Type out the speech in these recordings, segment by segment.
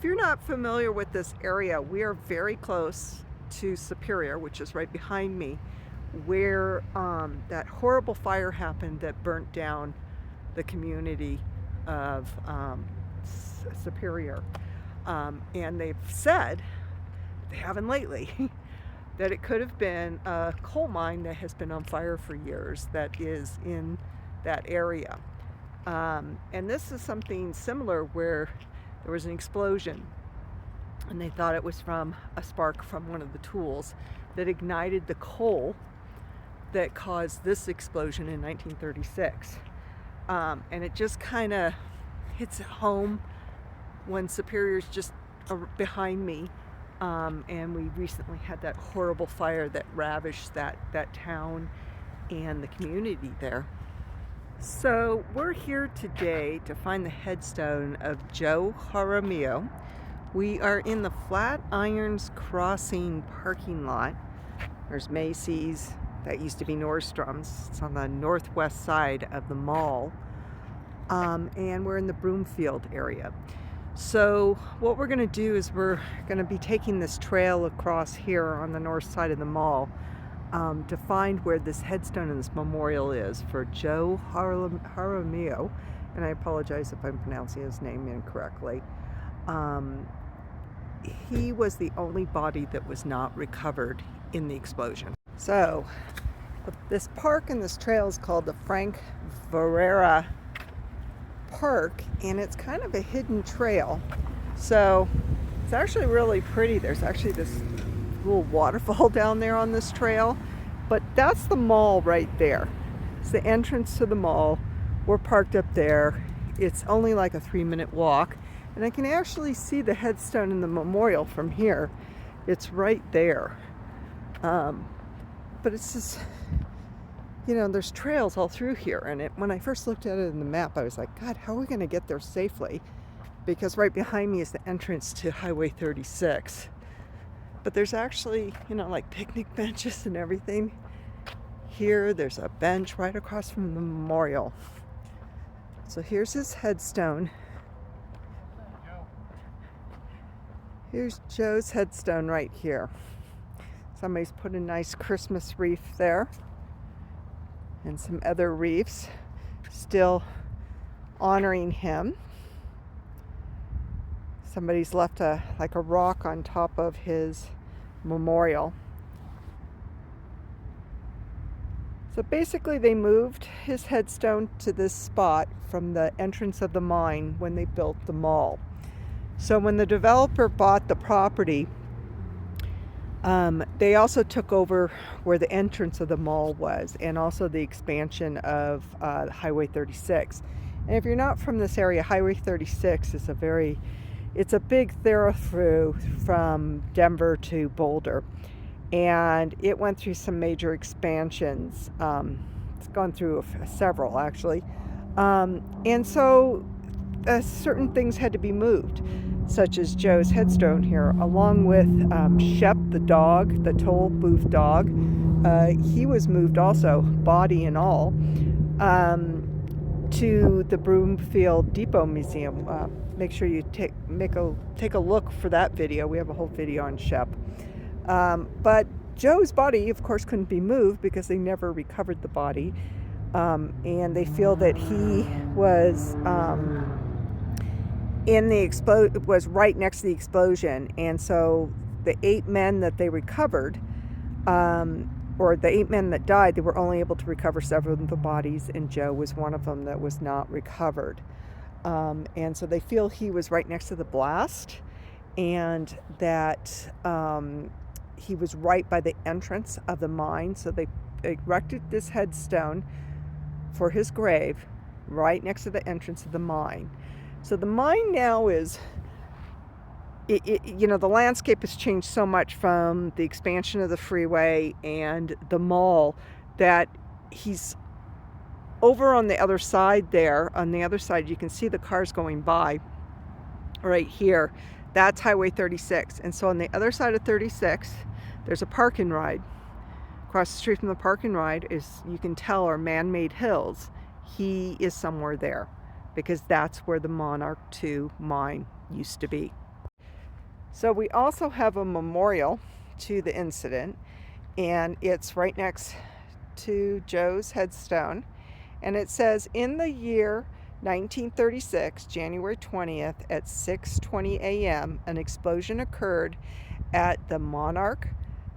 you're not familiar with this area, we are very close to Superior, which is right behind me, where that horrible fire happened that burnt down the community of Superior. And they've said, they haven't lately, that it could have been a coal mine that has been on fire for years that is in that area. And this is something similar where there was an explosion and they thought it was from a spark from one of the tools that ignited the coal that caused this explosion in 1936. And it just kind of hits home when Superior's just behind me. And we recently had that horrible fire that ravaged that town and the community there. So we're here today to find the headstone of Joe Haro. We are in the Flatirons Crossing parking lot. There's Macy's, that used to be Nordstrom's. It's on the northwest side of the mall. And we're in the Broomfield area. So what we're going to do is we're going to be taking this trail across here on the north side of the mall to find where this headstone and this memorial is for Joe Haro. And I apologize if I'm pronouncing his name incorrectly. He was the only body that was not recovered in the explosion. So this park and this trail is called the Barrera Park, and it's kind of a hidden trail. So it's actually really pretty. There's actually this little waterfall down there on this trail, but that's the mall right there. It's the entrance to the mall. We're parked up there. It's only like a 3-minute walk, and I can actually see the headstone and the memorial from here. It's right there. But it's just, you know, there's trails all through here, and when I first looked at it in the map, I was like, God, how are we going to get there safely? Because right behind me is the entrance to Highway 36. But there's actually, you know, like picnic benches and everything. Here, there's a bench right across from the memorial. So here's his headstone. Here's Joe's headstone right here. Somebody's put a nice Christmas wreath there. And some other wreaths still honoring him. Somebody's left a rock on top of his memorial. So basically they moved his headstone to this spot from the entrance of the mine when they built the mall. So when the developer bought the property, they also took over where the entrance of the mall was, and also the expansion of Highway 36. And if you're not from this area, Highway 36 is it's a big thoroughfare from Denver to Boulder. And it went through some major expansions. It's gone through several, actually. And so certain things had to be moved, such as Joe's headstone here, along with Shep, the dog, the toll booth dog. He was moved also, body and all, to the Broomfield Depot Museum. Make sure you take a look for that video. We have a whole video on Shep. But Joe's body, of course, couldn't be moved because they never recovered the body. And they feel that he was was right next to the explosion. And so the 8 men that they recovered, or the 8 men that died, they were only able to recover several of the bodies, and Joe was one of them that was not recovered. And so they feel he was right next to the blast, and that he was right by the entrance of the mine. So they erected this headstone for his grave right next to the entrance of the mine. So the mine now is, you know, the landscape has changed so much from the expansion of the freeway and the mall that he's over on the other side there. On the other side, you can see the cars going by right here. That's Highway 36. And so on the other side of 36, there's a park and ride. Across the street from the park and ride is, you can tell, are man-made hills. He is somewhere there, because that's where the Monarch 2 mine used to be. So we also have a memorial to the incident, and it's right next to Joe's headstone. And it says, in the year 1936, January 20th at 6:20 a.m., an explosion occurred at the Monarch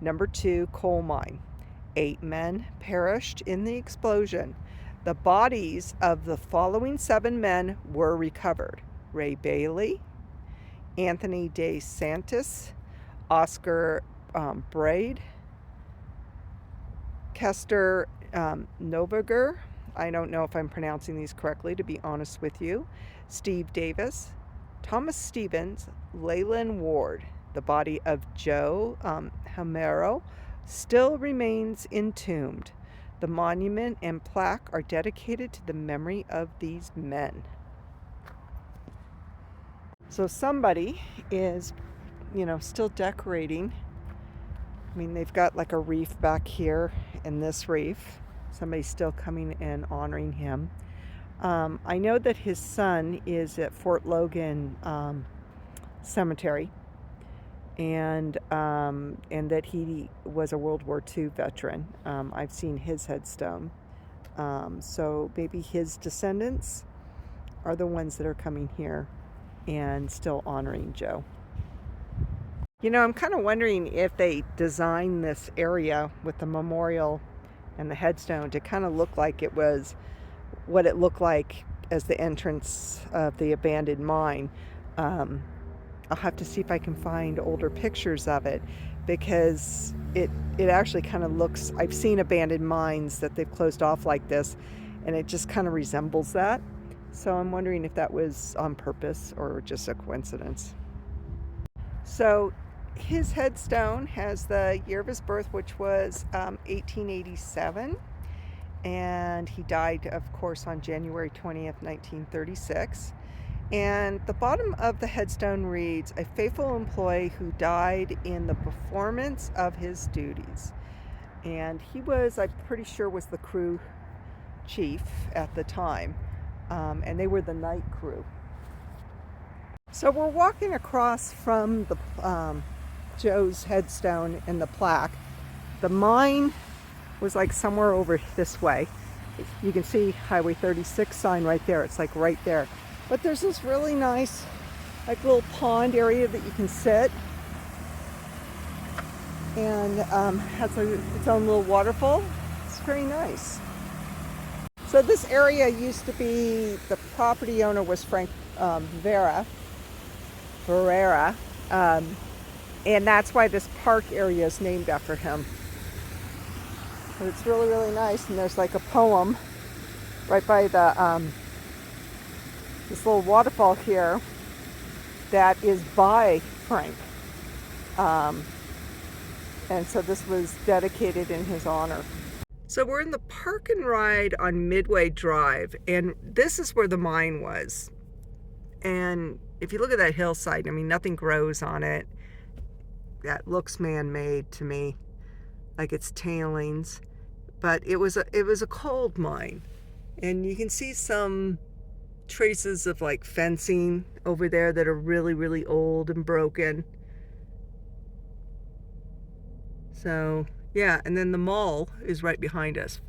No. 2 coal mine. 8 men perished in the explosion. The bodies of the following 7 men were recovered: Ray Bailey, Anthony de Santis, Oscar Braid, Kester Noviger, I don't know if I'm pronouncing these correctly, to be honest with you, Steve Davis, Thomas Stevens, Leland Ward. The body of Joe Haro still remains entombed. The monument and plaque are dedicated to the memory of these men. So somebody is, still decorating. I mean, they've got like a reef back here in this reef. Somebody's still coming and honoring him. I know that his son is at Fort Logan Cemetery, and that he was a World War II veteran. I've seen his headstone. So maybe his descendants are the ones that are coming here and still honoring Joe. I'm kind of wondering if they designed this area with the memorial and the headstone to kind of look like it was what it looked like as the entrance of the abandoned mine. I'll have to see if I can find older pictures of it, because it actually kind of looks, I've seen abandoned mines that they've closed off like this, and it just kind of resembles that. So I'm wondering if that was on purpose or just a coincidence. So his headstone has the year of his birth, which was 1887, and he died, of course, on January 20th, 1936. And the bottom of the headstone reads, "A faithful employee who died in the performance of his duties." And he was, I'm pretty sure, was the crew chief at the time, and they were the night crew. So we're walking across from the Joe's headstone and the plaque. The mine was like somewhere over this way. You can see Highway 36 sign right there. It's like right there. But there's this really nice like little pond area that you can sit, and has its own little waterfall. It's very nice. So this area used to be, the property owner was Frank Barrera, and that's why this park area is named after him. But it's really, really nice, and there's like a poem right by the this little waterfall here that is by Frank, and so this was dedicated in his honor. So we're in the park and ride on Midway Drive, and this is where the mine was. And if you look at that hillside, I mean, nothing grows on it. That looks man-made to me, like it's tailings. But it was a coal mine, and you can see some traces of like fencing over there that are really, really old and broken. So yeah, and then the mall is right behind us.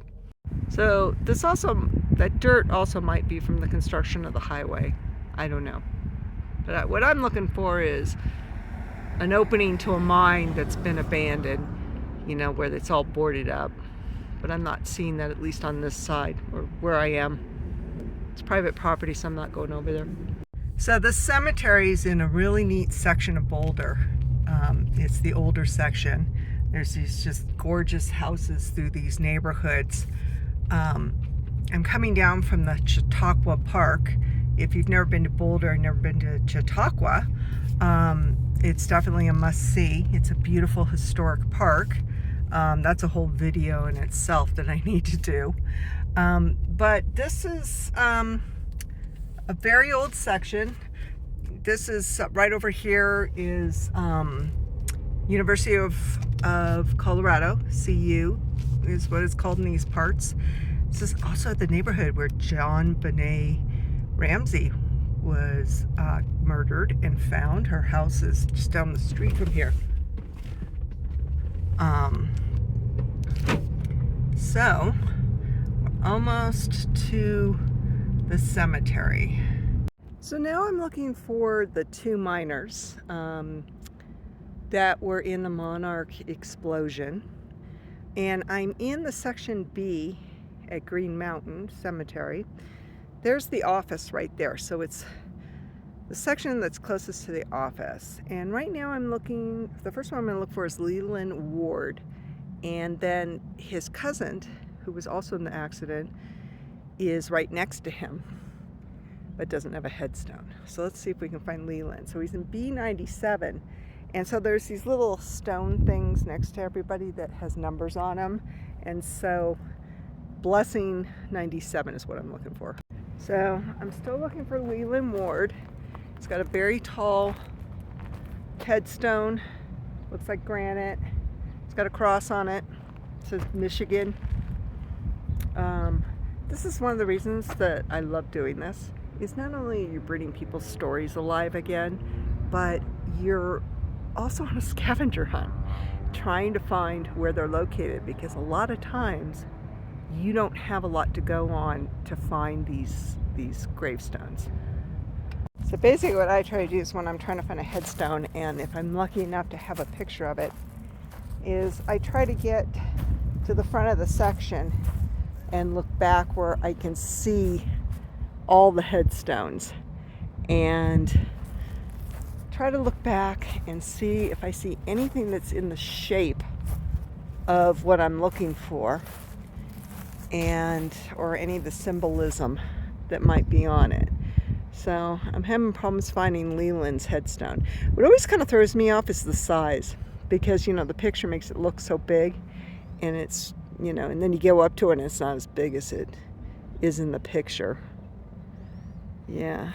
So that dirt also might be from the construction of the highway. I don't know. But what I'm looking for is an opening to a mine that's been abandoned, where it's all boarded up. But I'm not seeing that, at least on this side, or where I am. It's private property, so I'm not going over there. So the cemetery's in a really neat section of Boulder. It's the older section. There's these just gorgeous houses through these neighborhoods. I'm coming down from the Chautauqua Park. If you've never been to Boulder and never been to Chautauqua, it's definitely a must-see. It's a beautiful historic park. That's a whole video in itself that I need to do. But this is a very old section. This is right over here is University of Colorado, CU is what it's called in these parts. This is also the neighborhood where John Benet Ramsey was murdered and found. Her house is just down the street from here. So we're almost to the cemetery. So now I'm looking for the two miners that were in the Monarch explosion. And I'm in the section B at Green Mountain Cemetery. There's the office right there. So it's the section that's closest to the office. And right now I'm looking, the first one I'm gonna look for is Leland Ward. And then his cousin, who was also in the accident, is right next to him, but doesn't have a headstone. So let's see if we can find Leland. So he's in B97. And so there's these little stone things next to everybody that has numbers on them. And so Blessing 97 is what I'm looking for. So I'm still looking for Leland Ward. He's got a very tall headstone, looks like granite. It's got a cross on it. It says Michigan. This is one of the reasons that I love doing this. Is not only are you bringing people's stories alive again, but you're also on a scavenger hunt, trying to find where they're located, because a lot of times you don't have a lot to go on to find these gravestones. So basically what I try to do is when I'm trying to find a headstone, and if I'm lucky enough to have a picture of it, is I try to get to the front of the section and look back where I can see all the headstones, and try to look back and see if I see anything that's in the shape of what I'm looking for, and or any of the symbolism that might be on it. So I'm having problems finding Leland's headstone. What always kind of throws me off is the size, because the picture makes it look so big, and it's and then you go up to it and it's not as big as it is in the picture. Yeah,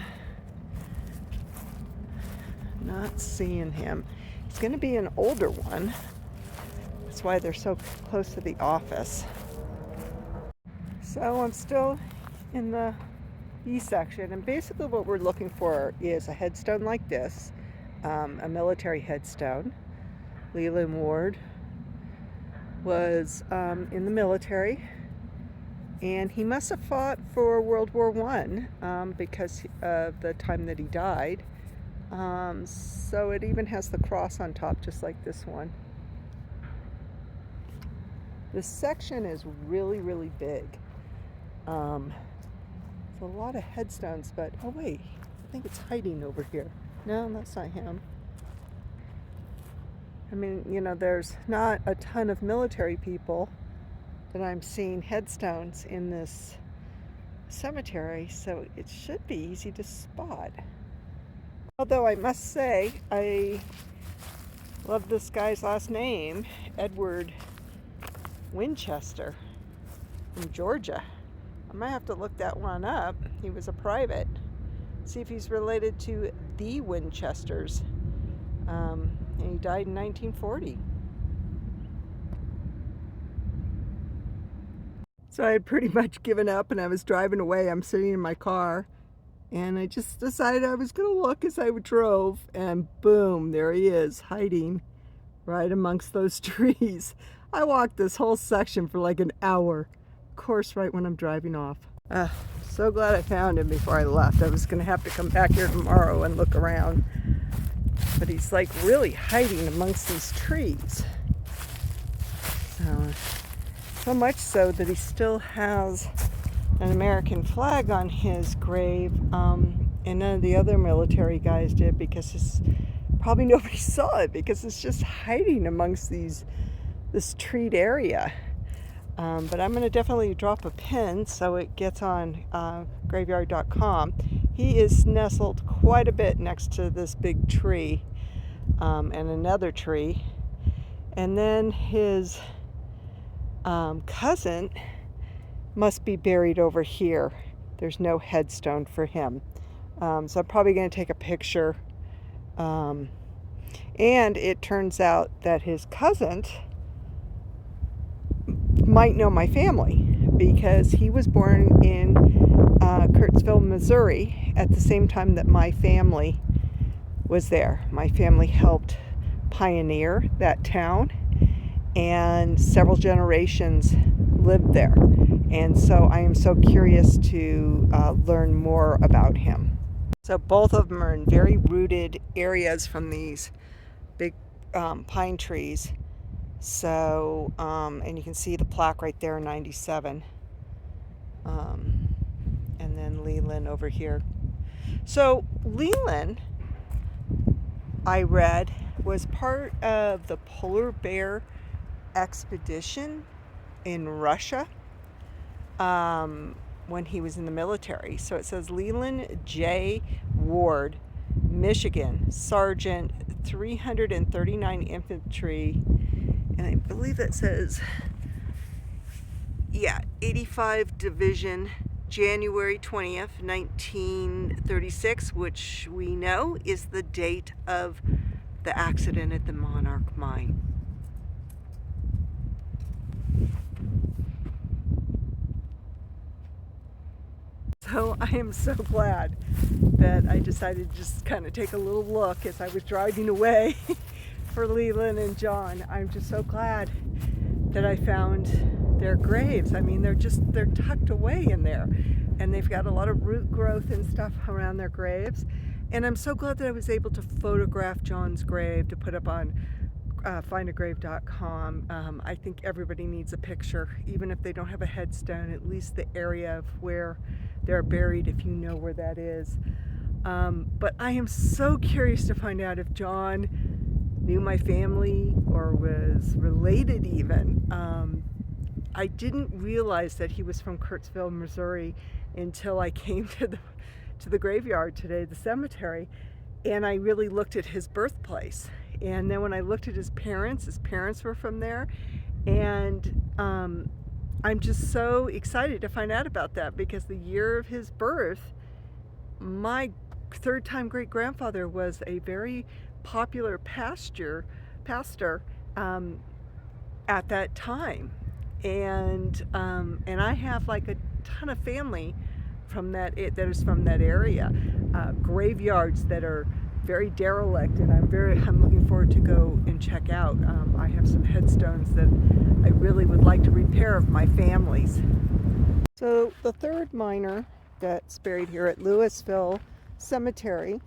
not seeing him. He's going to be an older one. That's why they're so close to the office. So I'm still in the E section, and basically what we're looking for is a headstone like this, a military headstone. Leland Ward was in the military, and he must have fought for World War I because of the time that he died. So it even has the cross on top, just like this one. This section is really, really big. It's a lot of headstones, but oh wait, I think it's hiding over here. No, that's not him. I mean, there's not a ton of military people that I'm seeing headstones in this cemetery, so it should be easy to spot. Although I must say, I love this guy's last name, Edward Winchester from Georgia. I might have to look that one up. He was a private. See if he's related to the Winchesters. And he died in 1940. So I had pretty much given up, and I was driving away. I'm sitting in my car, and I just decided I was going to look as I drove, and boom, there he is, hiding right amongst those trees. I walked this whole section for like an hour. Of course, right when I'm driving off. So glad I found him before I left. I was going to have to come back here tomorrow and look around. But he's like really hiding amongst these trees. So much so that he still has an American flag on his grave, and none of the other military guys did, because probably nobody saw it, because it's just hiding amongst this treed area. But I'm going to definitely drop a pin so it gets on graveyard.com. He is nestled quite a bit next to this big tree and another tree. And then his cousin must be buried over here. There's no headstone for him. So I'm probably going to take a picture. And it turns out that his cousin might know my family, because he was born in Kirksville, Missouri, at the same time that my family was there. My family helped pioneer that town, and several generations lived there. And so I am so curious to learn more about him. So both of them are in very rooted areas from these big pine trees. So, and you can see the plaque right there, 97. And then Leland over here. So Leland, I read, was part of the polar bear expedition in Russia when he was in the military. So it says Leland J. Ward, Michigan, Sergeant, 339 Infantry, and I believe it says, 85 Division, January 20th, 1936, which we know is the date of the accident at the Monarch Mine. So I am so glad that I decided to just kind of take a little look as I was driving away for Leland and John. I'm just so glad that I found their graves. I mean, they're tucked away in there, and they've got a lot of root growth and stuff around their graves. And I'm so glad that I was able to photograph John's grave to put up on findagrave.com. I think everybody needs a picture, even if they don't have a headstone, at least the area of where they're buried, if you know where that is. But I am so curious to find out if John knew my family or was related even. I didn't realize that he was from Kirksville, Missouri until I came to the graveyard today, the cemetery, and I really looked at his birthplace. And then when I looked at his parents were from there. And I'm just so excited to find out about that, because the year of his birth, my third-time great-grandfather was a very popular pastor at that time. And I have like a ton of family from that is from that area, graveyards that are very derelict, and I'm looking forward to go and check out. I have some headstones that I really would like to repair of my family's. So the third miner that's buried here at Louisville Cemetery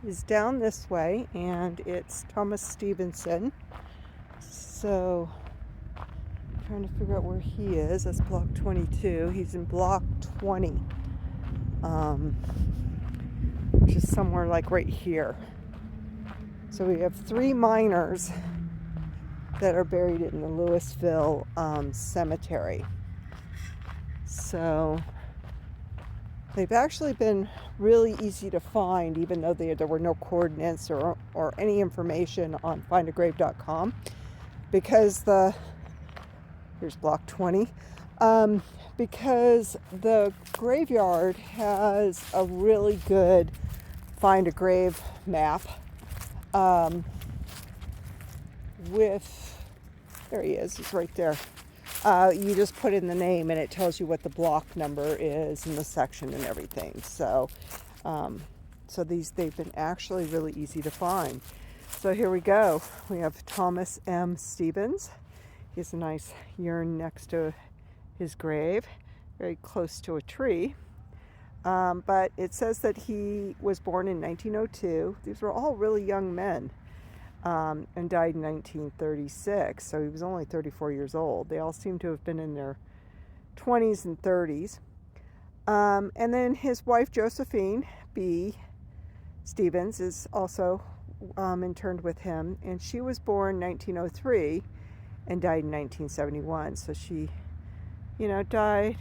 is down this way, and it's Thomas Stevenson. So I'm trying to figure out where he is. That's block 22. He's in block 20. Which is somewhere like right here. So we have 3 miners that are buried in the Louisville Cemetery. So they've actually been really easy to find, even though there were no coordinates or any information on findagrave.com, because here's block 20. Because the graveyard has a really good find a grave map there he is, he's right there. You just put in the name and it tells you what the block number is and the section and everything. So they've been actually really easy to find. So here we go. We have Thomas M. Stevens. He has a nice urn next to his grave, very close to a tree. But it says that he was born in 1902. These were all really young men, and died in 1936. So he was only 34 years old. They all seem to have been in their 20s and 30s. And then his wife, Josephine B. Stevens, is also interned with him. And she was born 1903 and died in 1971. So she, died,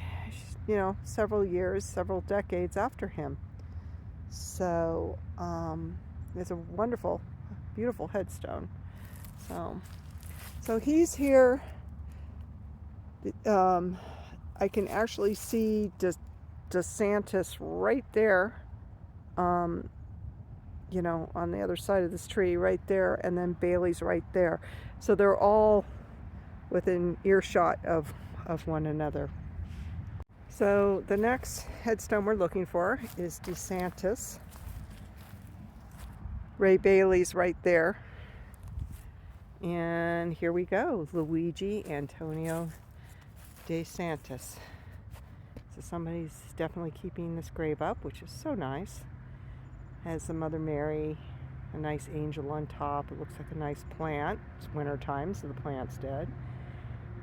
several decades after him. So it's a wonderful, beautiful headstone. So he's here. I can actually see Santis right there, on the other side of this tree right there, and then Bailey's right there. So they're all within earshot of of one another. So the next headstone we're looking for is De Santis. Ray Bailey's right there. And here we go, Luigi Antonio De Santis. So somebody's definitely keeping this grave up, which is so nice. Has the Mother Mary, a nice angel on top. It looks like a nice plant. It's winter time, so the plant's dead.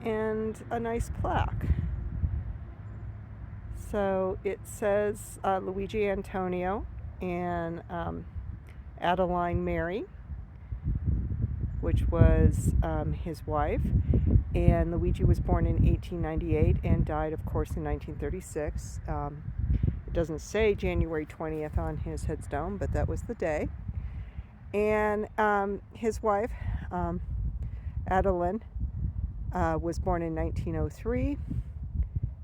And a nice plaque. So it says Luigi Antonio and Adeline Mary, which was his wife. And Luigi was born in 1898 and died, of course, in 1936. It doesn't say January 20th on his headstone, but that was the day. And his wife, Adeline, was born in 1903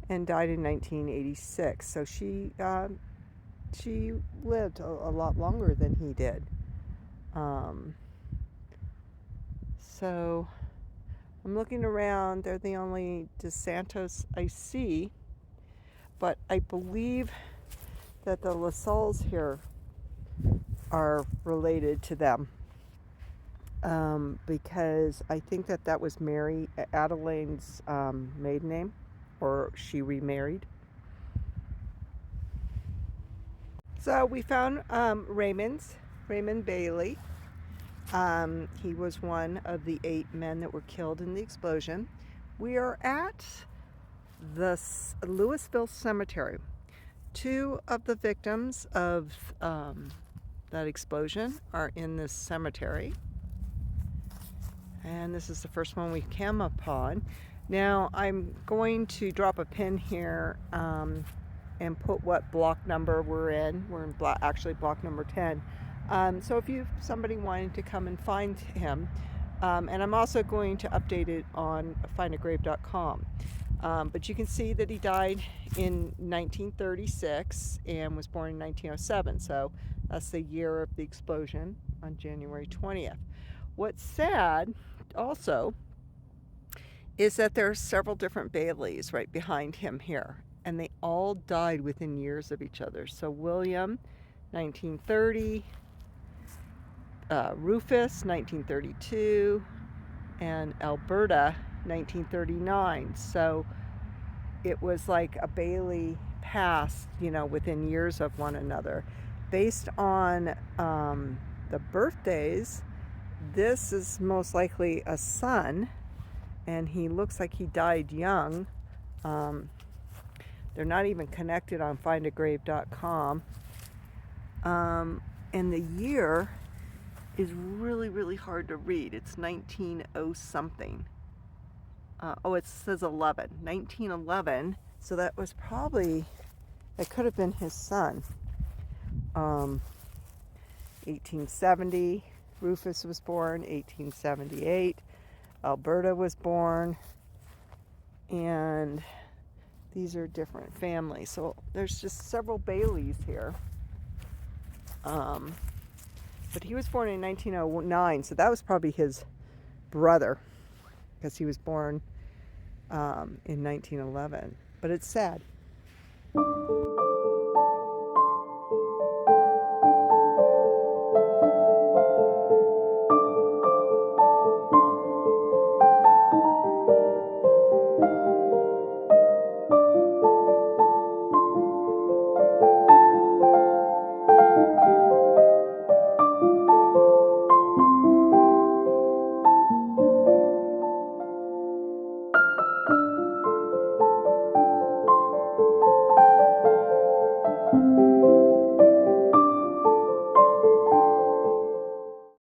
and died in 1986. So she lived a lot longer than he did. So I'm looking around. They're the only De Santos I see, but I believe that the LaSalles here are related to them, because I think that was Mary Adeline's maiden name, or she remarried. So we found Raymond Bailey. He was one of the 8 men that were killed in the explosion. We are at the Louisville Cemetery. 2 of the victims of that explosion are in this cemetery. And this is the first one we came upon. Now I'm going to drop a pin here and put what block number we're in. We're in actually block number 10. So if somebody wanted to come and find him, and I'm also going to update it on findagrave.com. But you can see that he died in 1936 and was born in 1907. So that's the year of the explosion on January 20th. What's sad also is that there are several different Baileys right behind him here, and they all died within years of each other. So William, 1930, Rufus, 1932, and Alberta, 1939. So it was like a Bailey passed, within years of one another. Based on the birthdays, this is most likely a son, and he looks like he died young. They're not even connected on findagrave.com. And the year is really, really hard to read. It's 1900 something. It says 1911. So that could have been his son. 1870, Rufus was born. 1878, Alberta was born. And these are different families. So there's just several Baileys here. But he was born in 1909, so that was probably his brother, because he was born in 1911. But it's sad.